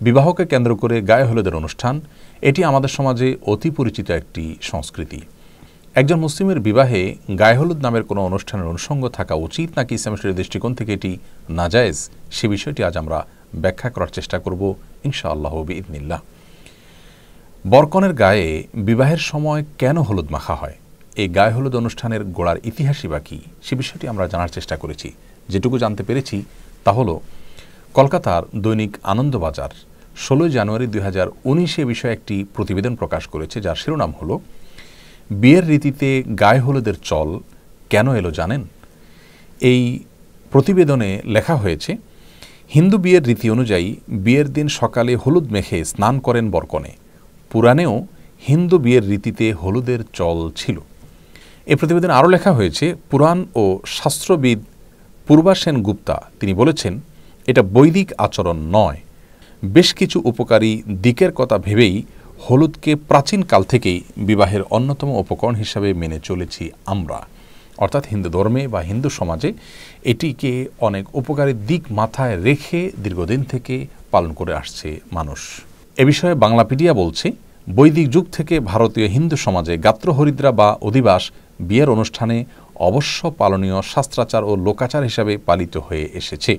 বিবাহকে কেন্দ্র করে গায়ে হলুদের অনুষ্ঠান এটি আমাদের সমাজে অতি পরিচিত একটি সংস্কৃতি। একজন মুসলিমের বিবাহে গায়ে হলুদ নামের কোনো অনুষ্ঠানের অনুষঙ্গ থাকা উচিত নাকি ইসলামের দৃষ্টিকোণ থেকে এটি নাজায়েজ, সে বিষয়টি আজ আমরা ব্যাখ্যা করার চেষ্টা করব ইনশাআল্লাহ বিইذনিল্লাহ। বরকনের গায়ে বিবাহের সময় কেন হলুদ মাখা হয়, এই গায়ে হলুদ অনুষ্ঠানের গোড়ার ইতিহাসই বা কী, সে বিষয়টি আমরা জানার চেষ্টা করেছি। যেটুকু জানতে পেরেছি তা হলো কলকাতার দৈনিক আনন্দবাজার 16 জানুয়ারি 2019 বিষয়ে একটি প্রতিবেদন প্রকাশ করেছে, যার শিরোনাম হলো বিয়ের রীতিতে গায়ে হলুদের চল কেন এলো জানেন। এই প্রতিবেদনে লেখা হয়েছে, হিন্দু বিয়ের রীতি অনুযায়ী বিয়ের দিন সকালে হলুদ মেখে স্নান করেন বরকনে। পুরাণেও হিন্দু বিয়ের রীতিতে হলুদের চল ছিল। এই প্রতিবেদনে আরও লেখা হয়েছে, পুরাণ ও শাস্ত্রবিদ পূর্বা সেন গুপ্তা তিনি বলেছেন, এটা বৈদিক আচরণ নয়। বেশ কিছু উপকারী দিকের কথা ভেবেই হলুদকে প্রাচীনকাল থেকেই বিবাহের অন্যতম উপকরণ হিসাবে মেনে চলেছি আমরা। অর্থাৎ হিন্দু ধর্মে বা হিন্দু সমাজে এটিকে অনেক উপকারী দিক মাথায় রেখে দীর্ঘদিন থেকে পালন করে আসছে মানুষ। এ বিষয়ে বাংলাপিডিয়া বলছে, বৈদিক যুগ থেকে ভারতীয় হিন্দু সমাজে গাত্রহরিদ্রা বা অধিবাস বিয়ের অনুষ্ঠানে অবশ্য পালনীয় শাস্ত্রাচার ও লোকাচার হিসাবে পালিত হয়ে এসেছে।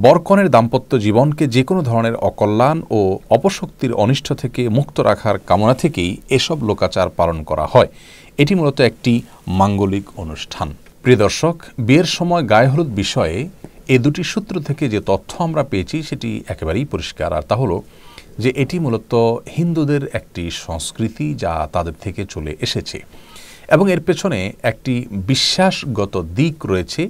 বরকনের দাম্পত্য জীবনকে যে কোনো ধরনের অকল্যাণ ও অপশক্তির অনিষ্ট থেকে মুক্ত রাখার কামনা থেকেই এসব লোকাচার পালন করা হয়। এটি মূলত একটি মাঙ্গলিক অনুষ্ঠান। প্রিয় দর্শক, বিয়ের সময় গায়ে হলুদ বিষয়ে এই দুটি সূত্র থেকে যে তথ্য আমরা পেয়েছি সেটি একেবারেই পরিষ্কার, আর তা হলো যে এটি মূলত হিন্দুদের একটি সংস্কৃতি যা তাদের থেকে চলে এসেছে এবং এর পেছনে একটি বিশ্বাসগত দিক রয়েছে,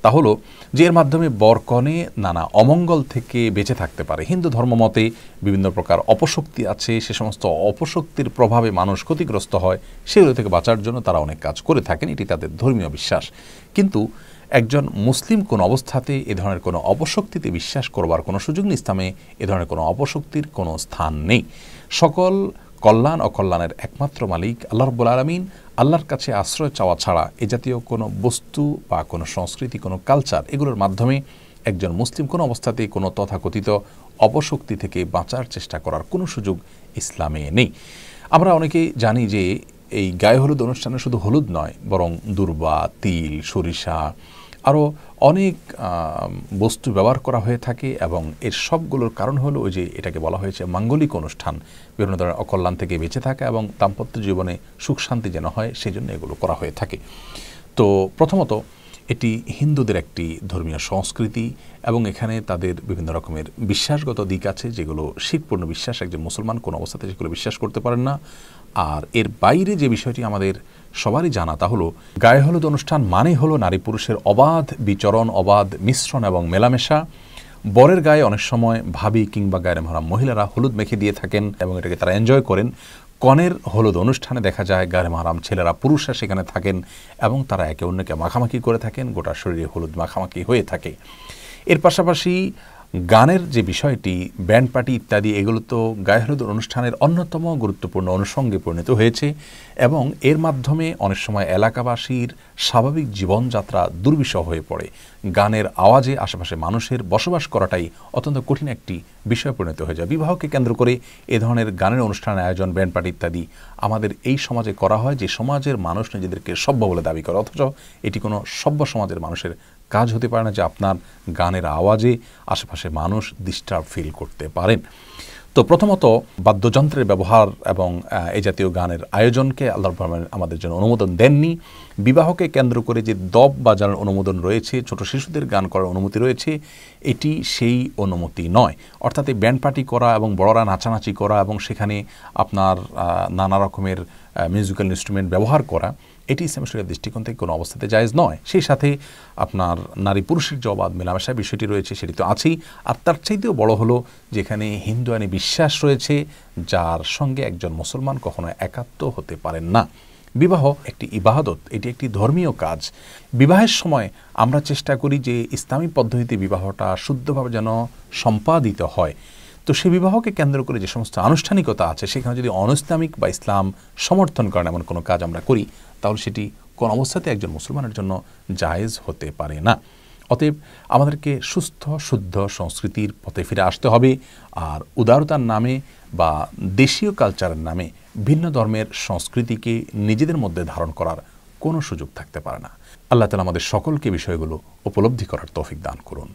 তা হলো যে এর মাধ্যমে বরকনে নানা অমঙ্গল থেকে বেঁচে থাকতে পারে। হিন্দু ধর্মমতে বিভিন্ন প্রকার অপশক্তি আছে, সে সমস্ত অপশক্তির প্রভাবে মানুষ ক্ষতিগ্রস্ত হয়, সেগুলো থেকে বাঁচার জন্য তারা অনেক কাজ করে থাকেন, এটি তাদের ধর্মীয় বিশ্বাস। কিন্তু একজন মুসলিম কোন অবস্থাতে এ ধরনের কোনো অপশক্তিতে বিশ্বাস করবার কোনো সুযোগ নেই। ইসলামে এ ধরনের কোনো অপশক্তির কোনো স্থান নেই। সকল কল্যাণ অকল্যাণের একমাত্র মালিক আল্লাহ রাব্বুল আলামিন। আল্লাহর কাছে আশ্রয় চাওয়া ছাড়া এ জাতীয় কোনো বস্তু বা কোনো সংস্কৃতি, কোনো কালচার, এগুলোর মাধ্যমে একজন মুসলিম কোনো অবস্থাতেই কোনো তথাকথিত অপশক্তি থেকে বাঁচার চেষ্টা করার কোনো সুযোগ ইসলামে নেই। আমরা অনেকেই জানি যে এই গায়ে হলুদ অনুষ্ঠানে শুধু হলুদ নয়, বরং দূর্বা, তিল, সরিষা, আরও অনেক বস্তু ব্যবহার করা হয়ে থাকে এবং এর সবগুলোর কারণ হলো ওই যে এটাকে বলা হয়েছে মাঙ্গলিক অনুষ্ঠান, বিভিন্ন ধরনের অকল্যাণ থেকে বেঁচে থাকা এবং দাম্পত্য জীবনে সুখ শান্তি যেন হয় সেই জন্য এগুলো করা হয়ে থাকে। তো প্রথমত এটি হিন্দুদের একটি ধর্মীয় সংস্কৃতি এবং এখানে তাদের বিভিন্ন রকমের বিশ্বাসগত দিক আছে যেগুলো শিরকপূর্ণ বিশ্বাস, একজন মুসলমান কোনো অবস্থাতে সেগুলো বিশ্বাস করতে পারেন না। আর এর বাইরে যে বিষয়টি আমাদের সবারই জানা তা হলো গায়ে হলুদ অনুষ্ঠান মানে হলো নারী পুরুষের অবাধ বিচরণ, অবাধ মিশ্রণ এবং মেলামেশা। বরের গায়ে অনেক সময় ভাবি কিংবা গায়ে মহারাম মহিলারা হলুদ মেখে দিয়ে থাকেন এবং এটাকে তারা এনজয় করেন। কনের হলুদ অনুষ্ঠানে দেখা যায় গায়ে মহারাম ছেলেরা, পুরুষরা সেখানে থাকেন এবং তারা একে অন্যকে মাখামাখি করে থাকেন, গোটা শরীরে হলুদ মাখামাখি হয়ে থাকে। এর পাশাপাশি গানের যে বিষয়টি, ব্যান্ড পার্টি ইত্যাদি, এগুলো তো গায়ে হলুদ অনুষ্ঠানের অন্যতম গুরুত্বপূর্ণ অনুষঙ্গে পরিণত হয়েছে এবং এর মাধ্যমে অনেক সময় এলাকাবাসীর স্বাভাবিক জীবনযাত্রা দুর্বিষহ হয়ে পড়ে। গানের আওয়াজে আশেপাশে মানুষের বসবাস করাটাই অত্যন্ত কঠিন একটি বিষয় পরিণত হয়ে যায়। বিবাহকে কেন্দ্র করে এ ধরনের গানের অনুষ্ঠানের আয়োজন, ব্যান্ড পার্টি ইত্যাদি আমাদের এই সমাজে করা হয়, যে সমাজের মানুষ নিজেদেরকে সভ্য বলে দাবি করে, অথচ এটি কোনো সভ্য সমাজের মানুষের কাজ হতে পারে না যে আপনার গানের আওয়াজে আশেপাশে মানুষ ডিস্টার্ব ফিল করতে পারেন। তো প্রথমত বাদ্যযন্ত্রের ব্যবহার এবং এই জাতীয় গানের আয়োজনকে আল্লাহ আমাদের জন্য অনুমোদন দেননি। বিবাহকে কেন্দ্র করে যে দব বাজানোর অনুমোদন রয়েছে, ছোট শিশুদের গান করার অনুমতি রয়েছে, এটি সেই অনুমতি নয়। অর্থাৎ এই ব্যান্ড পার্টি করা এবং বড়রা নাচানাচি করা এবং সেখানে আপনার নানা রকমের মিউজিক্যাল ইনস্ট্রুমেন্ট ব্যবহার করা, এটি ইসলাম শরীয়তের দৃষ্টিকোণ থেকে কোনো অবস্থাতে জায়েজ নয়। সেই সাথে আপনার নারী পুরুষের যে অবাধ মেলামেশার বিষয়টি রয়েছে সেটি তো আছেই, আর তার চাইতেও বড় হলো যেখানে হিন্দু আইনে বিশ্বাস রয়েছে যার সঙ্গে একজন মুসলমান কখনো একাত্ম হতে পারেন না। বিবাহ একটি ইবাদত, এটি একটি ধর্মীয় কাজ। বিবাহের সময় আমরা চেষ্টা করি যে ইসলামী পদ্ধতিতে বিবাহটা শুদ্ধভাবে যেন সম্পাদিত হয়। তো সেই বিবাহকে কেন্দ্র করে যে সমস্ত আনুষ্ঠানিকতা আছে সেখানে যদি অনইসলামিক বা ইসলাম সমর্থন করেন এমন কোনো কাজ আমরা করি, তাহলে সেটি কোন অবস্থাতে একজন মুসলমানের জন্য জায়েজ হতে পারে না। অতএব আমাদেরকে সুস্থ শুদ্ধ সংস্কৃতির পথে ফিরে আসতে হবে। আর উদারতার নামে বা দেশীয় কালচারের নামে ভিন্ন ধর্মের সংস্কৃতিকে নিজেদের মধ্যে ধারণ করার কোনো সুযোগ থাকতে পারে না। আল্লাহ তাআলা আমাদের সকলকে বিষয়গুলো উপলব্ধি করার তৌফিক দান করুন।